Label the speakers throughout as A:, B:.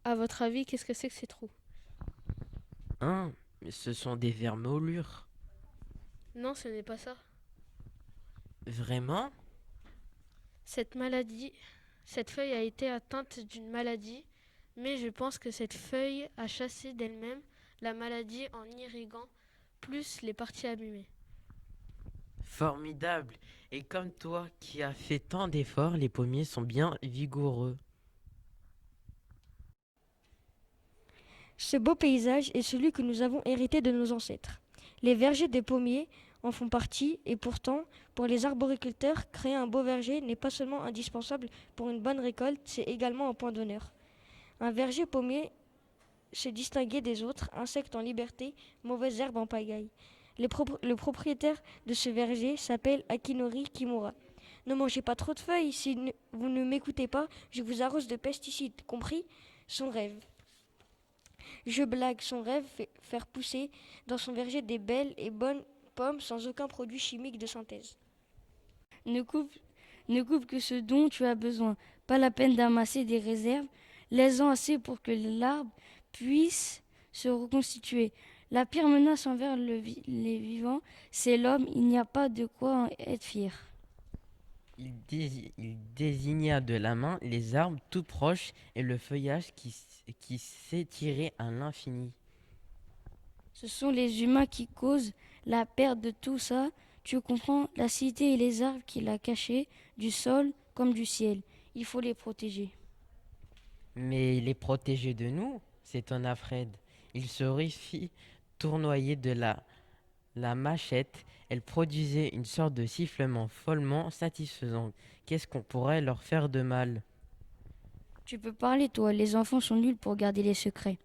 A: À votre avis, qu'est-ce que c'est que ces trous?
B: Hein? Mais ce sont des vers moulures.
A: Non, ce n'est pas ça.
B: Vraiment?
A: Cette maladie, cette feuille a été atteinte d'une maladie, mais je pense que cette feuille a chassé d'elle-même la maladie en irriguant plus les parties abîmées.
B: Formidable. Et comme toi qui as fait tant d'efforts, les pommiers sont bien vigoureux.
C: Ce beau paysage est celui que nous avons hérité de nos ancêtres. Les vergers des pommiers en font partie et pourtant, pour les arboriculteurs, créer un beau verger n'est pas seulement indispensable pour une bonne récolte, c'est également un point d'honneur. Un verger pommier se distinguait des autres, insectes en liberté, mauvaises herbes en pagaille. Le propriétaire de ce verger s'appelle Akinori Kimura. Ne mangez pas trop de feuilles, si vous ne m'écoutez pas, je vous arrose de pesticides, compris? Son rêve. Je blague, son rêve, faire pousser dans son verger des belles et bonnes pommes sans aucun produit chimique de synthèse. Ne coupe, ne coupe que ce dont tu as besoin. Pas la peine d'amasser des réserves. Laisse-en assez pour que l'arbre puisse se reconstituer. La pire menace envers les vivants, c'est l'homme. Il n'y a pas de quoi en être fier.
B: Il désigna de la main les arbres tout proches et le feuillage qui s'étirait à l'infini.
C: Ce sont les humains qui causent la perte de tout ça. Tu comprends, la cité et les arbres qu'il a cachés, du sol comme du ciel. Il faut les protéger.
B: Mais les protéger de nous, s'étonna Fred. Il se fit tournoyer de la machette. Elle produisait une sorte de sifflement follement satisfaisant. Qu'est-ce qu'on pourrait leur faire de mal?
C: Tu peux parler, toi. Les enfants sont nuls pour garder les secrets.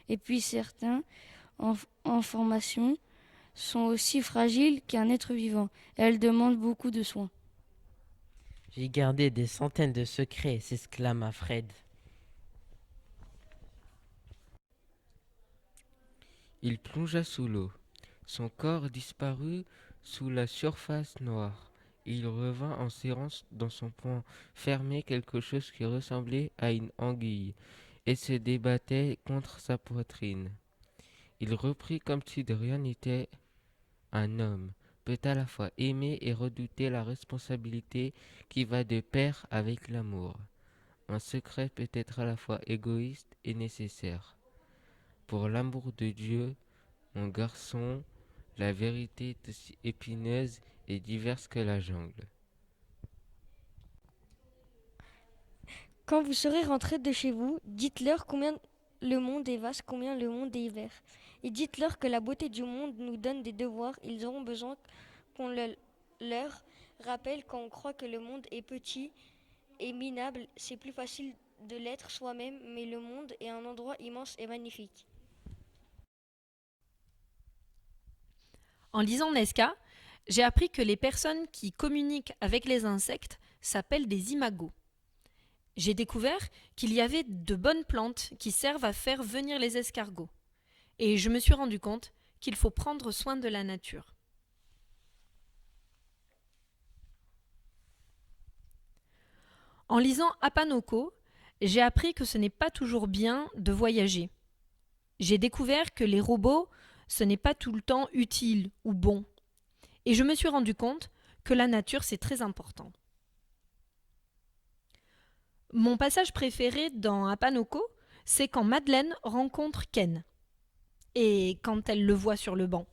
C: Et puis certains, en formation, sont aussi fragiles qu'un être vivant. Elles demandent beaucoup de soins.
B: J'ai gardé des centaines de secrets, s'exclama Fred.
D: Il plongea sous l'eau. Son corps disparut sous la surface noire. Il revint en serrant dans son poing fermé quelque chose qui ressemblait à une anguille et se débattait contre sa poitrine. Il reprit comme si de rien n'était. Un homme peut à la fois aimer et redouter la responsabilité qui va de pair avec l'amour. Un secret peut être à la fois égoïste et nécessaire. Pour l'amour de Dieu, mon garçon, la vérité est aussi épineuse et diverse que la jungle.
C: Quand vous serez rentrés de chez vous, dites-leur combien le monde est vaste, combien le monde est vert. Et dites-leur que la beauté du monde nous donne des devoirs. Ils auront besoin qu'on leur rappelle quand on croit que le monde est petit et minable. C'est plus facile de l'être soi-même, mais le monde est un endroit immense et magnifique.
E: En lisant Nesca, j'ai appris que les personnes qui communiquent avec les insectes s'appellent des imagos. J'ai découvert qu'il y avait de bonnes plantes qui servent à faire venir les escargots. Et je me suis rendu compte qu'il faut prendre soin de la nature. En lisant Apanoko, j'ai appris que ce n'est pas toujours bien de voyager. J'ai découvert que les robots, ce n'est pas tout le temps utile ou bon. Et je me suis rendu compte que la nature, c'est très important. Mon passage préféré dans Apanoko, c'est quand Madeleine rencontre Ken et quand elle le voit sur le banc.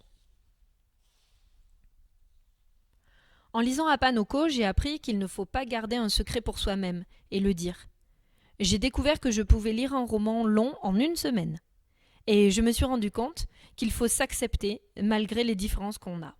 E: En lisant Apanoko, j'ai appris qu'il ne faut pas garder un secret pour soi-même et le dire. J'ai découvert que je pouvais lire un roman long en une semaine. Et je me suis rendu compte qu'il faut s'accepter malgré les différences qu'on a.